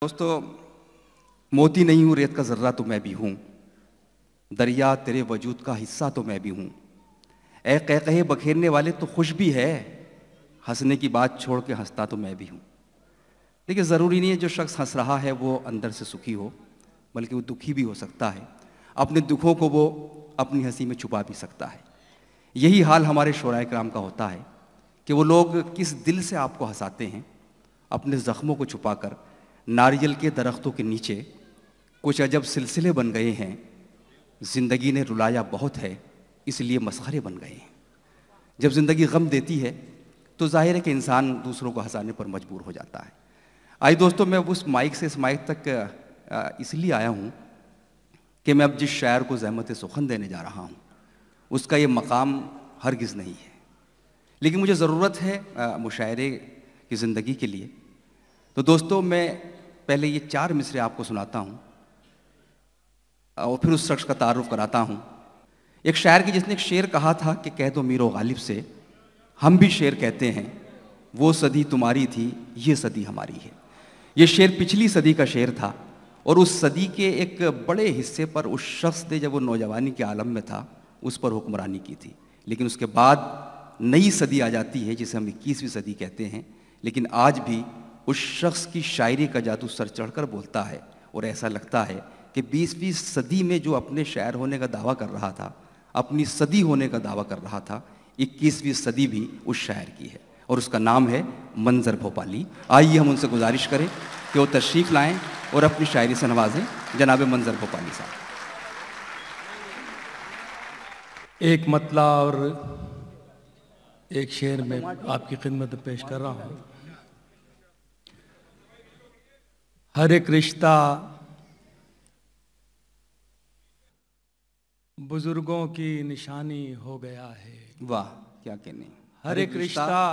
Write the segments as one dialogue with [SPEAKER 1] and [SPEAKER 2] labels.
[SPEAKER 1] दोस्तों, मोती नहीं हूँ, रेत का जर्रा तो मैं भी हूँ, दरिया तेरे वजूद का हिस्सा तो मैं भी हूँ। ऐ कहकहे बखेरने वाले तो खुश भी है, हंसने की बात छोड़ के हंसता तो मैं भी हूँ। देखिए, ज़रूरी नहीं है जो शख्स हंस रहा है वो अंदर से सुखी हो, बल्कि वो दुखी भी हो सकता है। अपने दुखों को वो अपनी हंसी में छुपा भी सकता है। यही हाल हमारे शोराए कराम का होता है कि वो लोग किस दिल से आपको हंसाते हैं। अपने ज़ख्मों को छुपाकर नारियल के दरख्तों के नीचे कुछ अजब सिलसिले बन गए हैं। ज़िंदगी ने रुलाया बहुत है, इसलिए मसखरे बन गए हैं। जब ज़िंदगी गम देती है तो जाहिर है कि इंसान दूसरों को हंसाने पर मजबूर हो जाता है। आइए दोस्तों, मैं उस माइक से इस माइक तक इसलिए आया हूँ कि मैं अब जिस शायर को ज़हमत सुखन देने जा रहा हूँ उसका ये मकाम हरगिज़ नहीं है, लेकिन मुझे ज़रूरत है मुशायरे की ज़िंदगी के लिए। तो दोस्तों, मैं पहले ये 4 मिसरे आपको सुनाता हूँ और फिर उस शख्स का तारुफ कराता हूँ। एक शायर की जिसने एक शेर कहा था कि कह दो मीरो गालिब से, हम भी शेर कहते हैं, वो सदी तुम्हारी थी, ये सदी हमारी है। ये शेर पिछली सदी का शेर था और उस सदी के एक बड़े हिस्से पर उस शख्स ने, जब वो नौजवानी के आलम में था, उस पर हुक्मरानी की थी। लेकिन उसके बाद नई सदी आ जाती है जिसे हम 21वीं सदी कहते हैं। लेकिन आज भी उस शख्स की शायरी का जादू सर चढ़कर बोलता है और ऐसा लगता है कि 20वीं सदी में जो अपने शायर होने का दावा कर रहा था, अपनी सदी होने का दावा कर रहा था, 21वीं सदी भी उस शायर की है और उसका नाम है मंजर भोपाली। आइए हम उनसे गुजारिश करें कि वो तशरीफ़ लाएं और अपनी शायरी से नवाजें जनाब मंजर भोपाली साहब।
[SPEAKER 2] एक मतला और एक शेर में आपकी खिदमत में पेश कर रहा हूँ। हर एक रिश्ता बुजुर्गों की निशानी हो गया है।
[SPEAKER 1] वाह, क्या कहने।
[SPEAKER 2] हर एक रिश्ता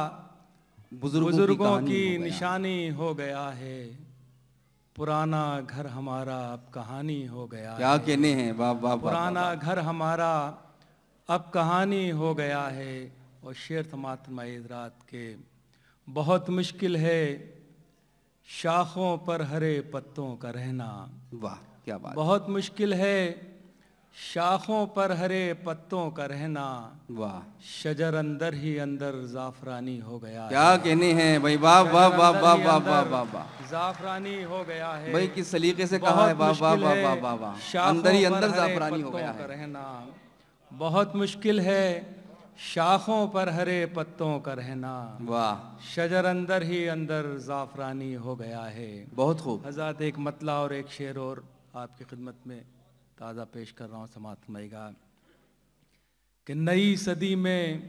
[SPEAKER 2] बुजुर्गों की निशानी हो गया है। पुराना घर हमारा अब कहानी हो गया है।
[SPEAKER 1] क्या कहने हैं। वाह वाह।
[SPEAKER 2] पुराना घर हमारा अब कहानी हो गया है। और शेर समात रात के, बहुत मुश्किल है शाखों पर हरे पत्तों का रहना।
[SPEAKER 1] वाह, क्या बात। बहुत
[SPEAKER 2] मुश्किल है शाखों पर हरे पत्तों का रहना।
[SPEAKER 1] वाह।
[SPEAKER 2] शजर अंदर ही अंदर जाफरानी हो गया।
[SPEAKER 1] क्या कहने हैं भाई। वाह वाह वाह वाह वाह वाह वाह वाह।
[SPEAKER 2] जाफरानी हो गया है
[SPEAKER 1] भाई, किस सलीके से कहा है। वाह वाह वाह वाह वाह वाह। अंदर ही अंदर जाफरानी हो गया है।
[SPEAKER 2] रहना बहुत मुश्किल है शाखों पर हरे पत्तों का रहना।
[SPEAKER 1] वाह।
[SPEAKER 2] शजर अंदर ही अंदर जाफरानी हो गया है।
[SPEAKER 1] बहुत खूब।
[SPEAKER 2] हज़रत एक मतला और एक शेर और आपकी खिदमत में ताज़ा पेश कर रहा हूँ। समात फरमाइएगा कि नई सदी में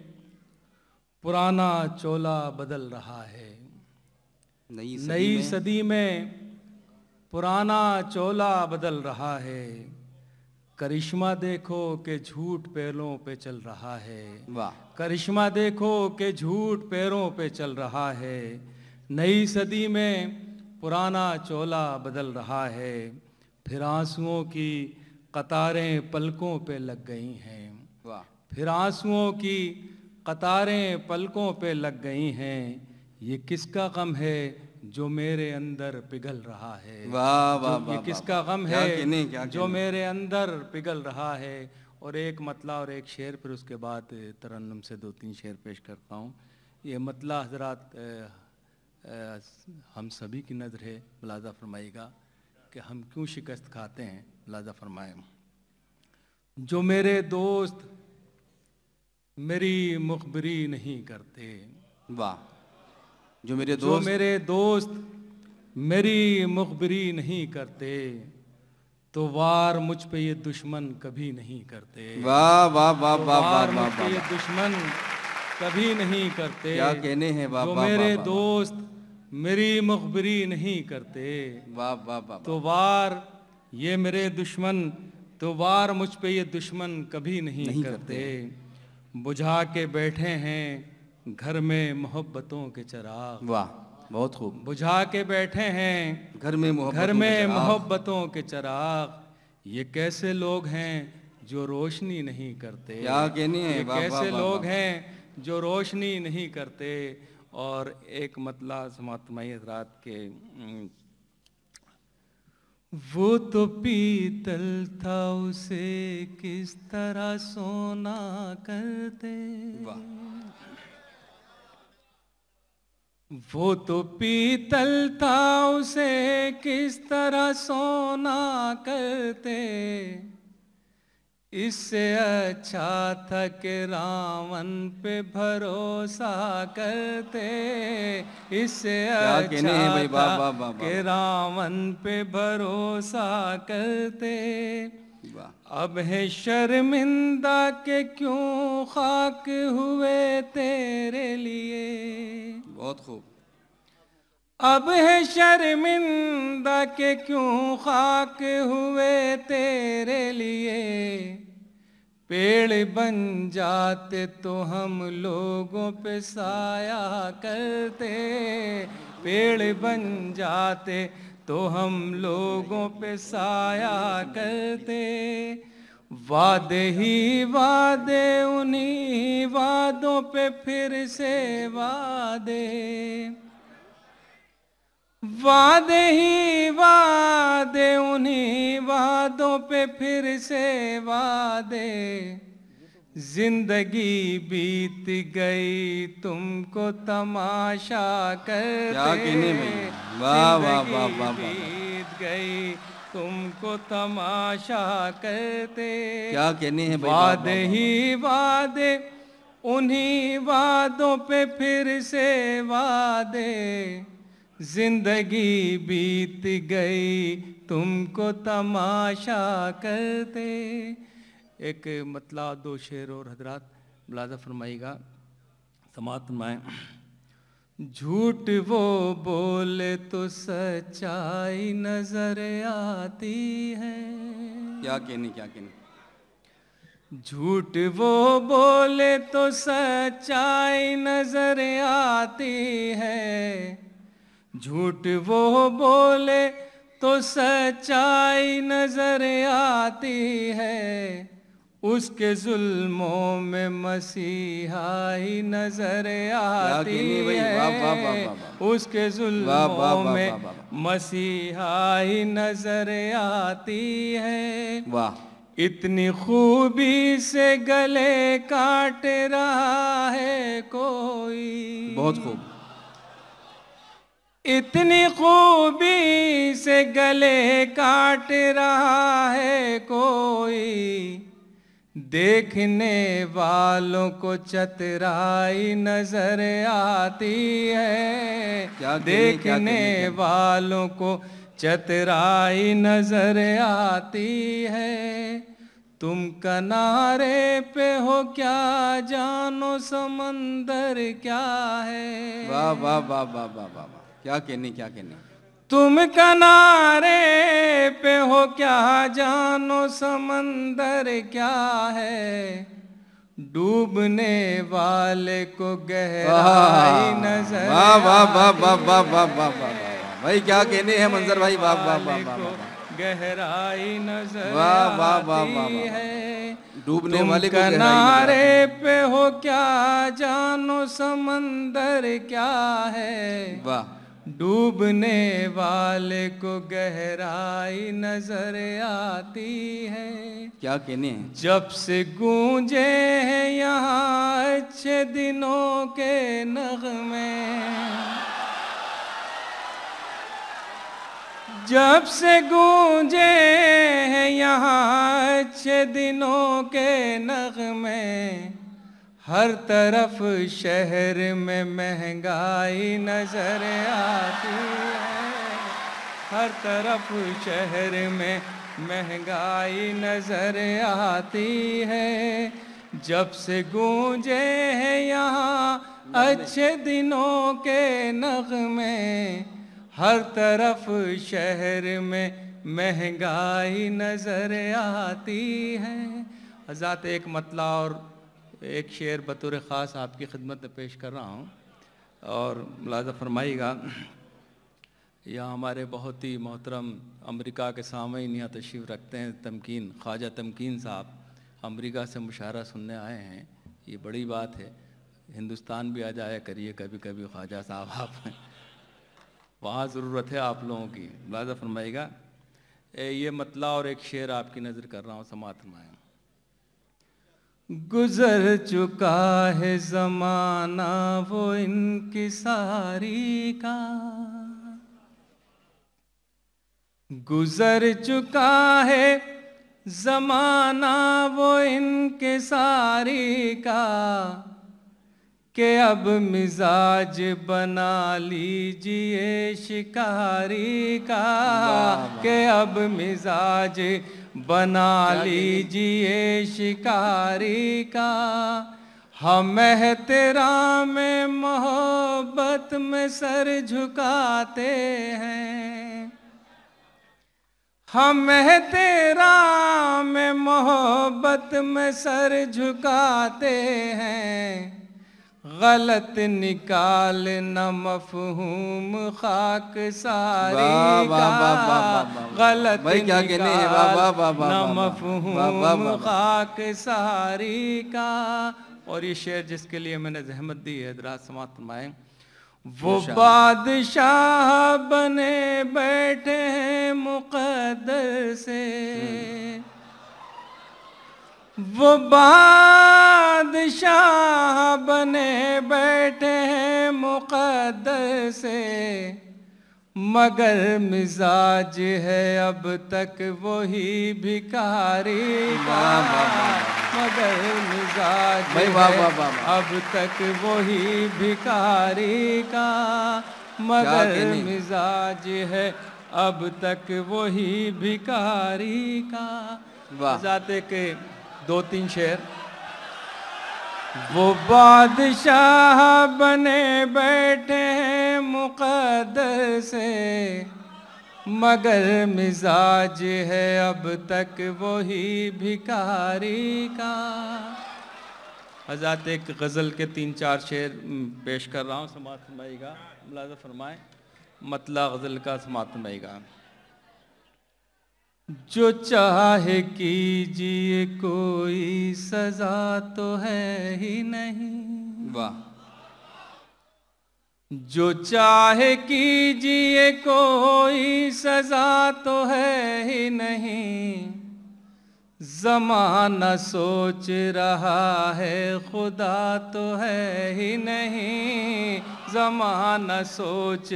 [SPEAKER 2] पुराना चोला बदल रहा है। नई सदी में पुराना चोला बदल रहा है। करिश्मा देखो कि झूठ पैरों पे चल रहा है।
[SPEAKER 1] वाह।
[SPEAKER 2] करिश्मा देखो कि झूठ पैरों पे चल रहा है। नई सदी में पुराना चोला बदल रहा है। फिर आंसुओं की कतारें पलकों पे लग गई हैं।
[SPEAKER 1] वाह।
[SPEAKER 2] फिर आंसुओं की कतारें पलकों पे लग गई हैं। ये किसका गम है जो मेरे अंदर पिघल रहा है।
[SPEAKER 1] वाह वाह वाह।
[SPEAKER 2] ये किसका गम है जो मेरे अंदर पिघल रहा है। और एक मतला और एक शेर, फिर उसके बाद तरन्नुम से 2-3 शेर पेश करता हूँ। ये मतला हजरात हम सभी की नज़र है, मुलाजा फरमाइएगा कि हम क्यों शिकस्त खाते हैं। मुलाजा फरमाए। जो मेरे दोस्त मेरी मुखबिरी नहीं करते। वाह। जो मेरे दोस्त मेरी मुखबिरी नहीं करते, तो वार मुझ पे ये दुश्मन कभी नहीं करते।
[SPEAKER 1] वाह वाह वाह वाह वाह
[SPEAKER 2] वाह वाह। ये दुश्मन कभी नहीं करते।
[SPEAKER 1] क्या कहने हैं। वाह
[SPEAKER 2] जो
[SPEAKER 1] वाह।
[SPEAKER 2] मेरे दोस्त मेरी मुखबिरी नहीं करते।
[SPEAKER 1] वाह वाह वाह।
[SPEAKER 2] तो वार ये मेरे दुश्मन, तो वार मुझ पे ये दुश्मन कभी नहीं करते। बुझा के बैठे हैं घर में मोहब्बतों के चिराग।
[SPEAKER 1] वाह, बहुत खूब।
[SPEAKER 2] बुझा के बैठे हैं
[SPEAKER 1] घर में
[SPEAKER 2] मोहब्बतों के चिराग। ये कैसे लोग हैं जो रोशनी नहीं करते।
[SPEAKER 1] क्या कहने हैं।
[SPEAKER 2] ये कैसे लोग हैं जो रोशनी नहीं करते। और एक मतला समात रात के वो तो पीतल था उसे किस तरह सोना करते। वो तो पीतल था उसे किस तरह सोना करते। इससे अच्छा था कि रावण पे भरोसा करते। इससे अच्छा था कि रावण पे भरोसा करते। अब है शर्मिंदा के क्यों खाक हुए तेरे लिए।
[SPEAKER 1] बहुत खूब।
[SPEAKER 2] अब है शर्मिंदा के क्यों खाक हुए तेरे लिए। पेड़ बन जाते तो हम लोगों पे साया करते। पेड़ बन जाते तो हम लोगों पे साया करते। वादे ही वादे उन्हीं वादों पे फिर से वादे। वादे ही वादे उन्हीं वादों पे फिर से वादे। जिंदगी बीत गई तुमको तमाशा करते।
[SPEAKER 1] क्या कहने भाई, वाह वाह वाह वाह।
[SPEAKER 2] बीत गई तुमको तमाशा करते।
[SPEAKER 1] क्या कहने हैं भाई,
[SPEAKER 2] वादे ही वादे उन्हीं वादों पे फिर से वादे। जिंदगी बीत गई तुमको तमाशा करते। एक मतला दो शेर और हजरात मुलाजा फरमाइएगा, समाअत फरमाएं। झूठ वो बोले तो सच्चाई नजर आती है।
[SPEAKER 1] क्या कहने, क्या कहने।
[SPEAKER 2] झूठ वो बोले तो सच्चाई नजर आती है। झूठ वो बोले तो सच्चाई नजर आती है। उसके जुल्मों में मसीहा ही नजर आती है। उसके जुल्मों में मसीहा ही नजर आती है।
[SPEAKER 1] वाह।
[SPEAKER 2] इतनी खूबी से गले काट रहा है कोई।
[SPEAKER 1] बहुत खूब।
[SPEAKER 2] इतनी खूबी से गले काट रहा है कोई। देखने वालों को चतुराई नजर आती है। देखने वालों को चतुराई नजर आती है। तुम किनारे पे हो क्या जानो समंदर क्या है।
[SPEAKER 1] वाह वाह वाह वाह वाह वाह। क्या कहने, क्या कहने।
[SPEAKER 2] तुम किनारे पे हो क्या जानो समंदर क्या है। डूबने वाले को गहराई नजर
[SPEAKER 1] वाह वाह वाह वाह वाह वाह वाह वाह भाई। क्या कहने हैं मंजर भाई, वाह वाह वाह वाह।
[SPEAKER 2] गहराई नजर आती है।
[SPEAKER 1] डूबने वाले को
[SPEAKER 2] किनारे पे हो क्या जानो समंदर क्या है।
[SPEAKER 1] वाह।
[SPEAKER 2] डूबने वाले को गहराई नजर आती है।
[SPEAKER 1] क्या कहने हैं।
[SPEAKER 2] जब से गूंजे हैं यहाँ अच्छे दिनों के नगमे। जब से गूंजे हैं यहाँ अच्छे दिनों के नगमे। हर तरफ शहर में महंगाई नजर आती है। हर तरफ शहर में महंगाई नजर आती है। जब से गूंजे हैं यहाँ अच्छे दिनों के नगमे। हर तरफ शहर में महंगाई नजर आती है। हज़रात एक मतला और एक शेर बतौर ख़ास आपकी खिदमत में पेश कर रहा हूँ और मुलाज़ा फरमाइएगा। यहाँ हमारे बहुत ही मोहतरम अमेरिका के सामईन यहाँ तशरीफ़ रखते हैं तमकीन, ख्वाजा तमकीन साहब अमेरिका से मुशायरा सुनने आए हैं। ये बड़ी बात है। हिंदुस्तान भी आ जाया करिए कभी कभी ख्वाजा साहब, आप वहाँ ज़रूरत है आप लोगों की। मुलाज़ा फरमाइएगा। ये मतला और एक शेर आपकी नजर कर रहा हूं, समाअत फरमाएं। गुजर चुका है जमाना वो इनकिसारी का, गुजर चुका है जमाना वो इनकिसारी का, कि अब मिजाज बना लीजिए शिकारी का, कि अब मिजाज बना लीजिए शिकारी का। हम एहतराम में मोहब्बत में सर झुकाते हैं, हम एहतराम में मोहब्बत में सर झुकाते हैं। गलत निकाल न मफहूम खाक सारी का, गलत निकाल न मफहूम खाक सारी का। और ये शेर जिसके लिए मैंने जहमत दी है, हज़रात समाअत फरमाएं। वो बादशाह बने बैठे हैं मुक़द्दर से, वो बादशाह बने बैठे हैं मुक़द्दर से, मगर मिजाज है अब तक वही भिखारी का, मगर मिजाज है अब तक वही भिखारी का, मगर मिजाज है अब तक वही भिखारी का। जाते के 2-3 शेर। वो बादशाह बने बैठे हैं मुक़द्दर से, मगर मिजाज है अब तक वही भिखारी का। हज़रात एक गज़ल के 3-4 शेर पेश कर रहा हूँ, समाअत फरमाइएगा, मुलाज़ा फरमाएं। मतला गज़ल का समाअत फरमाइएगा। जो चाहे कीजिए कोई सजा तो है ही नहीं,
[SPEAKER 1] वाह।
[SPEAKER 2] जो चाहे कीजिए कोई सजा तो है ही नहीं, ज़माना सोच रहा है खुदा तो है ही नहीं, ज़माना सोच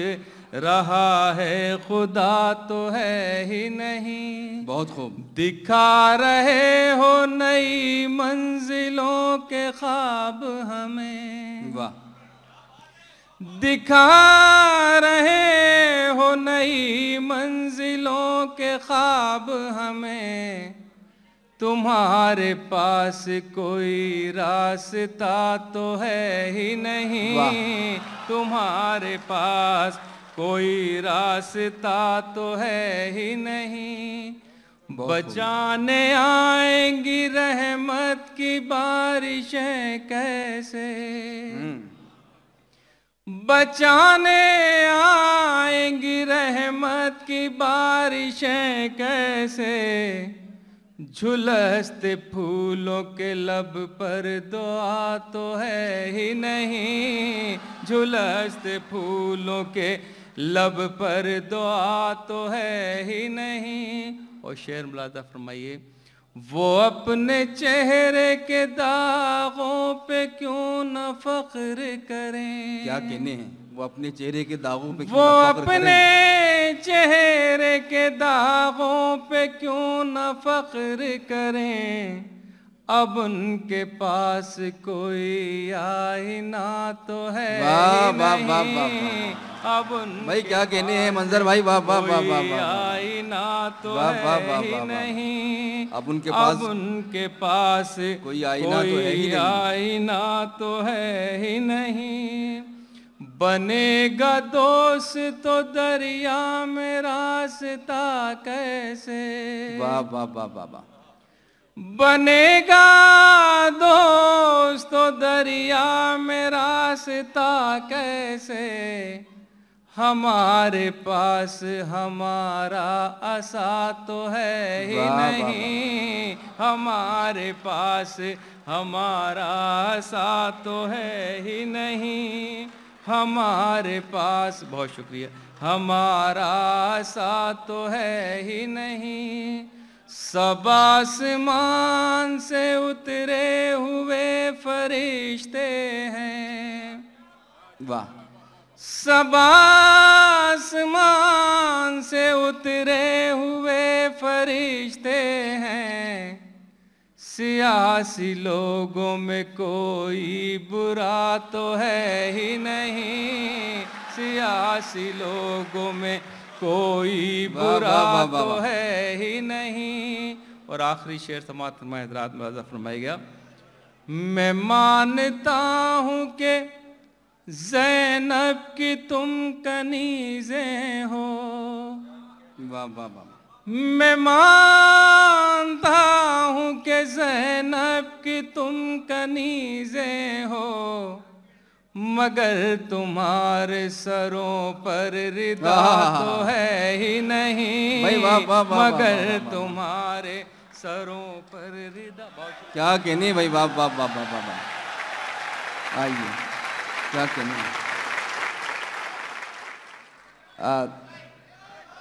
[SPEAKER 2] रहा है खुदा तो है ही नहीं।
[SPEAKER 1] बहुत खूब।
[SPEAKER 2] दिखा रहे हो नई मंजिलों के ख्वाब हमें,
[SPEAKER 1] वाह।
[SPEAKER 2] दिखा रहे हो नई मंजिलों के ख्वाब हमें, तुम्हारे पास कोई रास्ता तो है ही नहीं, तुम्हारे पास कोई रास्ता तो है ही नहीं। बचाने आएंगी रहमत की बारिशें कैसे, बचाने आएंगी रहमत की बारिशें कैसे, झुलसते फूलों के लब पर दुआ तो है ही नहीं, झुलसते फूलों के लब पर दुआ तो है ही नहीं। और शेर मुलाज़ा फरमाइए। वो अपने चेहरे के दागों पे क्यों न फख्र करें,
[SPEAKER 1] क्या कहने हैं, वो अपने चेहरे के दागों पे
[SPEAKER 2] वो अपने चेहरे के दागों पे क्यों न फख्र करें, अब उनके पास कोई आईना तो है नहीं, अब
[SPEAKER 1] भाई क्या कहने हैं मंजर भाई, वाह वाह वाह वाह,
[SPEAKER 2] आईना तो है ही नहीं,
[SPEAKER 1] अब उनके
[SPEAKER 2] पास
[SPEAKER 1] कोई आईना तो है ही नहीं,
[SPEAKER 2] आईना तो है ही नहीं। बनेगा दोस्त तो दरिया में रास्ता कैसे,
[SPEAKER 1] वाह वाह वाह वाह वाह।
[SPEAKER 2] बनेगा दोस्त तो दरिया में रास्ता कैसे, हमारे पास हमारा आसा तो है ही नहीं, हमारे पास हमारा आसा तो है ही नहीं। हमारे पास, बहुत शुक्रिया, हमारा साथ तो है ही नहीं, सब आसमान से उतरे हुए फरिश्ते हैं।
[SPEAKER 1] वाह।
[SPEAKER 2] सब आसमान से उतरे हुए फरिश्ते हैं, सियासी लोगों में कोई बुरा तो है ही नहीं, सियासी लोगों में कोई बुरा तो है ही नहीं। और आखिरी शेर समाअत फरमाए हज़रात, मुलाज़ा फरमाइएगा। मैं मानता हूँ कि ज़ैनब की तुम कनीज़े हो,
[SPEAKER 1] वाह वाह वाह।
[SPEAKER 2] मैं मानता हूँ कि ज़ैनब की तुम कनीज़े हो, मगर तुम्हारे सरों पर रिदा तो है ही नहीं, मगर तुम्हारे सरों पर रिदा।
[SPEAKER 1] क्या कहने भाई, वाह वाह वाह वाह वाह। आइए, क्या कहने।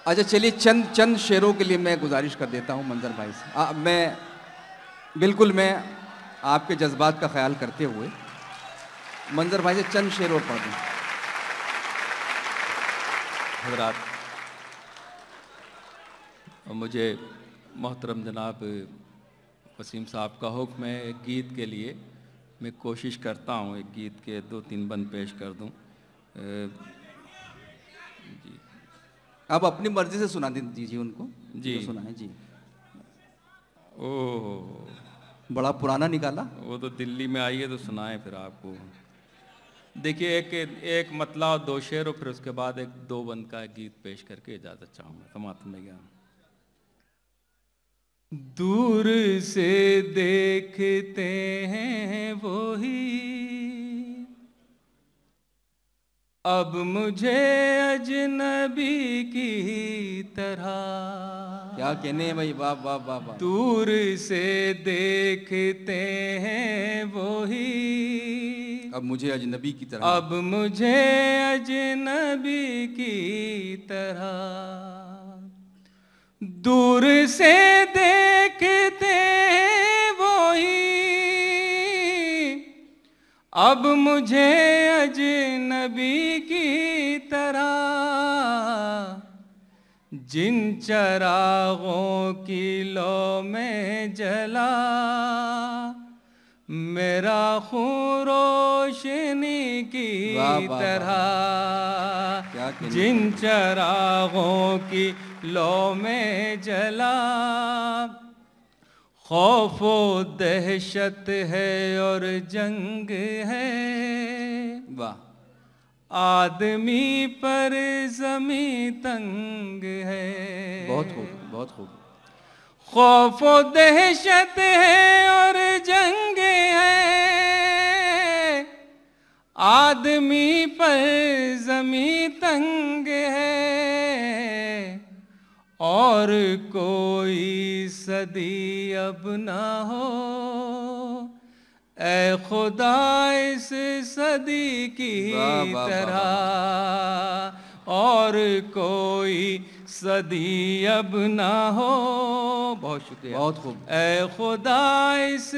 [SPEAKER 1] अच्छा चलिए, चंद शेरों के लिए मैं गुजारिश कर देता हूं मंजर भाई से। मैं आपके जज्बात का ख्याल करते हुए मंजर भाई से चंद शेर और पढ़ दूं।
[SPEAKER 2] हज़रात, मुझे मोहतरम जनाब वसीम साहब का हुक्म है, एक गीत के लिए मैं कोशिश करता हूँ एक गीत के 2-3 बंद पेश कर दूँ। जी,
[SPEAKER 1] आप अपनी मर्जी से सुना दीजिए उनको।
[SPEAKER 2] जी
[SPEAKER 1] सुनाएं जी।
[SPEAKER 2] ओह,
[SPEAKER 1] बड़ा पुराना निकाला।
[SPEAKER 2] वो तो दिल्ली में आई है तो सुनाएं फिर आपको। देखिए, एक मतला और 2 शेर और फिर उसके बाद एक 2 बंद का गीत पेश करके इजाज़त चाहूँगा। समाअत में गया। दूर से देखते हैं वो ही, अब मुझे अजनबी की तरह।
[SPEAKER 1] क्या कहने हैं भाई, वाह वाह वाह वाह।
[SPEAKER 2] दूर से देखते हैं वो ही,
[SPEAKER 1] अब मुझे अजनबी की तरह,
[SPEAKER 2] अब मुझे अजनबी की तरह। दूर से देखते हैं वो ही, अब मुझे अजनबी की तरह। जिन चरागों की लो में जला, मेरा खून रोशनी की तरह। जिन चरागों की लो में जला, खौफो दहशत है और जंग है।
[SPEAKER 1] वाह।
[SPEAKER 2] आदमी पर ज़मीं तंग है।
[SPEAKER 1] बहुत खूब, बहुत खूब।
[SPEAKER 2] खौफो दहशत है और जंग है, आदमी पर ज़मीं तंग है। और कोई सदी अब ना हो, ऐ खुदा इस सदी की तरह। और कोई सदी अब ना हो, बहुत शुक्रिया,
[SPEAKER 1] बहुत खूब।
[SPEAKER 2] ऐ खुदा इस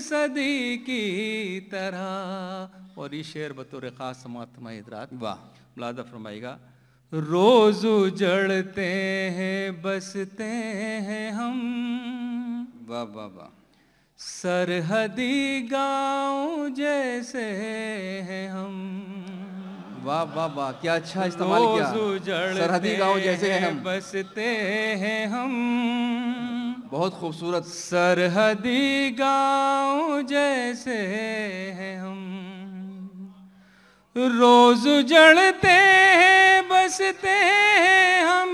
[SPEAKER 2] सदी की तरह। और ये शेर बतौर ख़ास समाअत में हज़रात,
[SPEAKER 1] वाह,
[SPEAKER 2] मुलाज़ा फरमाइएगा। रोज़ उजड़ते हैं बसते हैं हम,
[SPEAKER 1] वाह वाह वाह।
[SPEAKER 2] सरहदी गाँव जैसे हैं हम।
[SPEAKER 1] वाह वाह वाह, क्या अच्छा इस्तेमाल किया। सरहदी गांव जैसे हैं हम,
[SPEAKER 2] बसते हैं हम।
[SPEAKER 1] बहुत खूबसूरत।
[SPEAKER 2] सरहदी गाँव जैसे हैं हम, रोज उजड़ते हैं बसते हैं हम।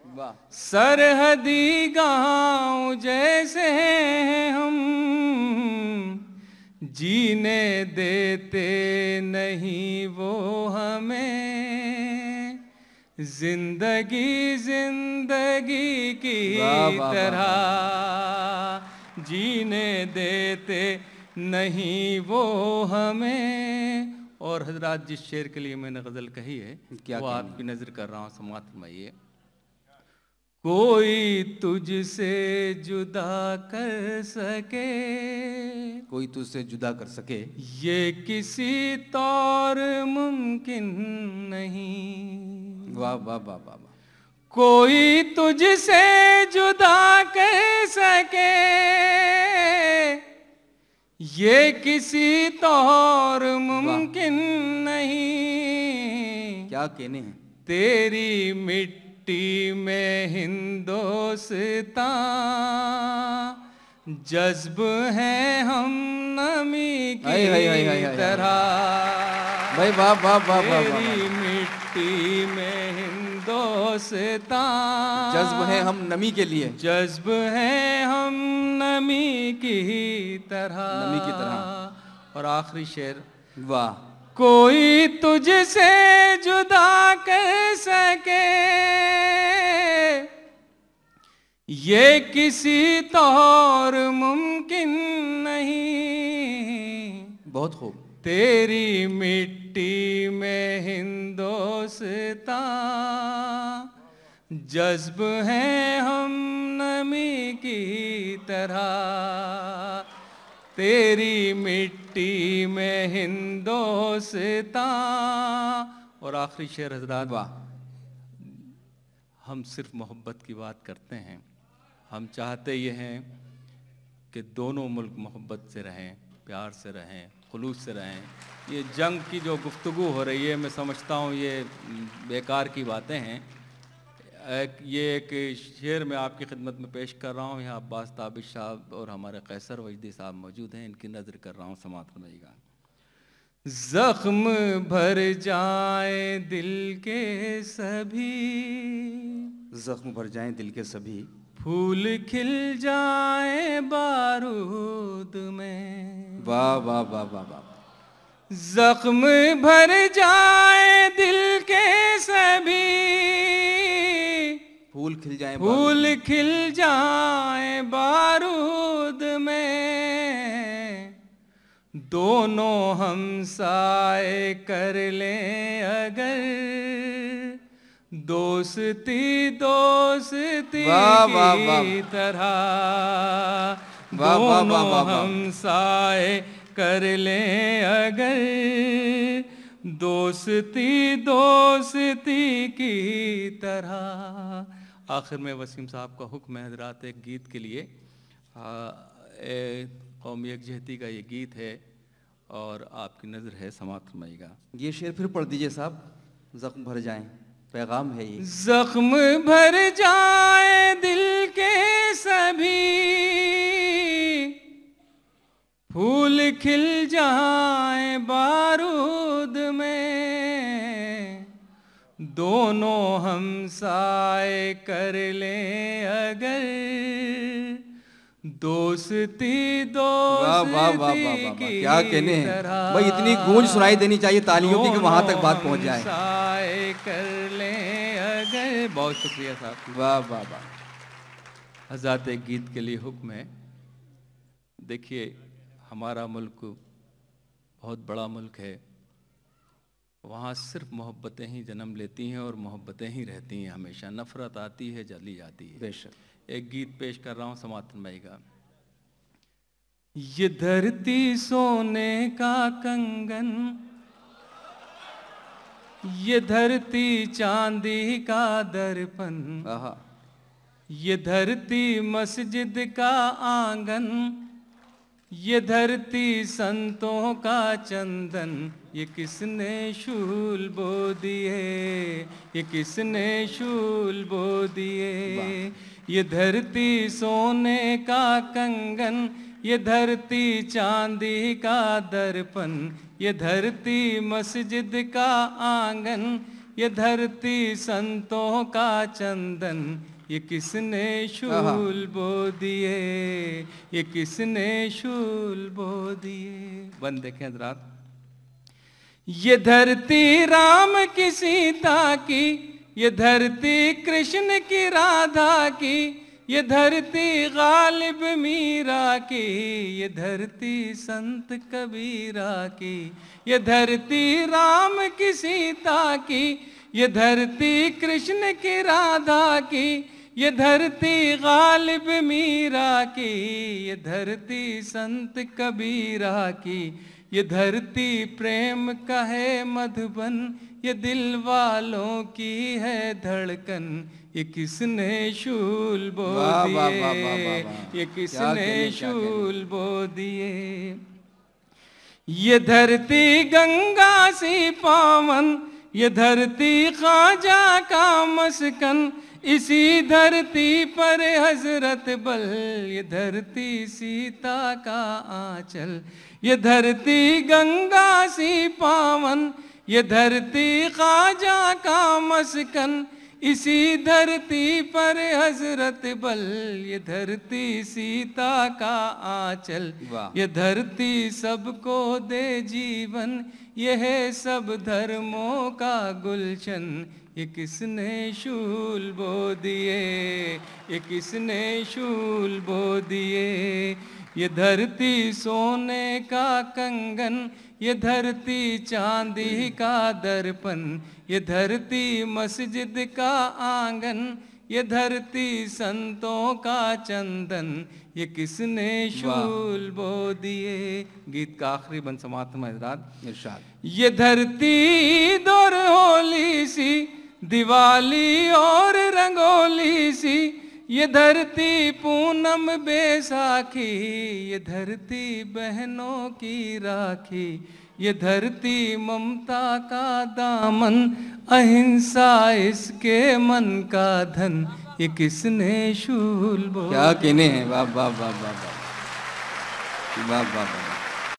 [SPEAKER 1] वाह।
[SPEAKER 2] सरहदी गाँव जैसे हैं हम, जीने देते नहीं वो हमें, जिंदगी जिंदगी की तरह। जीने देते नहीं वो हमें, और हजरात जिस शेर के लिए मैंने गज़ल कही है
[SPEAKER 1] क्या
[SPEAKER 2] वो आपकी नज़र कर रहा हूँ, समाअत फरमाइए। कोई तुझसे जुदा कर सके,
[SPEAKER 1] कोई तुझसे जुदा कर सके,
[SPEAKER 2] ये किसी तौर मुमकिन नहीं।
[SPEAKER 1] वाह वाह वाह वाह वाह।
[SPEAKER 2] कोई तुझसे जुदा कर सके, ये किसी तौर मुमकिन नहीं।
[SPEAKER 1] क्या कहने हैं।
[SPEAKER 2] तेरी मिट्टी में हिंदोस्तां, जज्ब है हम नमी की तरह।
[SPEAKER 1] भाई वाह वाह वाह वाह।
[SPEAKER 2] तेरी मिट्टी में हिंदोस्तां,
[SPEAKER 1] जज्ब है हम नमी के लिए,
[SPEAKER 2] जज्ब है हम नमी की तरह।
[SPEAKER 1] नमी की तरह।
[SPEAKER 2] और आखिरी शेर,
[SPEAKER 1] वाह।
[SPEAKER 2] कोई तुझसे जुदा कर सके, ये किसी तौर मुमकिन नहीं।
[SPEAKER 1] बहुत खूब।
[SPEAKER 2] तेरी मिट्टी में हिंदोस्तां, जज्ब है हम नमी की तरह। तेरी मिट्टी में हिंदोस्तां। और आखिरी शेर हजरात,
[SPEAKER 1] वाह।
[SPEAKER 2] हम सिर्फ मोहब्बत की बात करते हैं, हम चाहते ये हैं कि दोनों मुल्क मोहब्बत से रहें, प्यार से रहें, खुलूस से रहें। ये जंग की जो गुफ्तगू हो रही है, मैं समझता हूँ ये बेकार की बातें हैं। ये एक शेर मैं आपकी खिदमत में पेश कर रहा हूँ। यहाँ अब्बास ताबिश साहब और हमारे कैसर वजदी साहब मौजूद हैं, इनकी नज़र कर रहा हूँ, समाअत फरमाइएगा। ज़ख्म भर जाए दिल के सभी,
[SPEAKER 1] जख्म भर जाएं दिल के सभी,
[SPEAKER 2] फूल खिल जाए बारूद में।
[SPEAKER 1] वाह वाह वाह वाह वाह।
[SPEAKER 2] जख्म भर जाए दिल के सभी,
[SPEAKER 1] फूल खिल जाएं,
[SPEAKER 2] फूल खिल जाए बारूद में। दोनों हम साए कर लें अगर, दोस्ती दोस्ती की तरह। दोनों हम साए कर लें अगर, दोस्ती दोस्ती की तरह। आखिर में वसीम साहब का हुक्म है हजरात, एक गीत के लिए। कौमी यकजहती का ये गीत है और आपकी नज़र है, समाअत फरमाइएगा।
[SPEAKER 1] ये शेर फिर पढ़ दीजिए साहब। जख्म भर जाएं, पैगाम है ये।
[SPEAKER 2] जख्म भर जाए दिल के सभी, फूल खिल जाए बारूद में। दोनों हम साए कर लें अगर, दोस्ती दोस्ती की
[SPEAKER 1] क्या कहने हैं भाई। इतनी गूंज सुनाई देनी चाहिए तालियों की कि वहां तक बात पहुंच जाए।
[SPEAKER 2] साए कर लें अगर। बहुत शुक्रिया साहब।
[SPEAKER 1] वाह वाह वाह।
[SPEAKER 2] हज़रात एक गीत के लिए हुक्म है। देखिए हमारा मुल्क बहुत बड़ा मुल्क है, वहाँ सिर्फ मोहब्बतें ही जन्म लेती हैं और मोहब्बतें ही रहती हैं हमेशा। नफ़रत आती है, जली जाती है।
[SPEAKER 1] बेशक।
[SPEAKER 2] एक गीत पेश कर रहा हूँ, समाअत फरमाइएगा। ये धरती सोने का कंगन, ये धरती चांदी का दर्पण, ये धरती मस्जिद का आंगन, ये धरती संतों का चंदन। ये किसने शूल बो दिए, ये किसने शूल बो दिए। ये धरती सोने का कंगन, ये धरती चांदी का दर्पण, ये धरती मस्जिद का आंगन, ये धरती संतों का चंदन। ये किसने शूल बो दिए, ये किसने शूल बो दिए। बंद देखें हज़रात। ये धरती राम की सीता की, ये धरती कृष्ण की राधा की, ये धरती गालिब मीरा की, ये धरती संत कबीरा की, ये धरती राम की सीता की, ये धरती कृष्ण की राधा की, ये धरती गालिब मीरा की, ये धरती संत कबीरा की, ये धरती प्रेम का है मधुबन, ये दिल वालों की है धड़कन, ये किसने शूल बो दिए, ये किसने शूल बो दिए। ये धरती गंगा सी पावन, ये धरती ख्वाजा का मस्कन, इसी धरती पर हजरत बल, ये धरती सीता का आंचल। ये धरती गंगा सी पावन, ये धरती ख्वाजा का मस्कन, इसी धरती पर हजरत बल, ये धरती सीता का आंचल। ये धरती सबको दे जीवन, यह है सब धर्मों का गुलशन, ये किसने शूल बो दिए, ये किसने शूल बो दिए। ये धरती सोने का कंगन, ये धरती चांदी का दर्पण, ये धरती मस्जिद का आंगन, ये धरती संतों का चंदन, ये किसने शूल बो दिए। गीत का आखिरी बंद समाप्त हजरात इरशाद। ये धरती दौर होली सी, दिवाली और रंगोली सी, ये धरती पूनम बैसाखी, ये धरती बहनों की राखी, ये धरती ममता का दामन, अहिंसा इसके मन का धन, ये किसने शूल बो। क्या कहने हैं, वाह वाह वाह वाह वाह वाह वाह।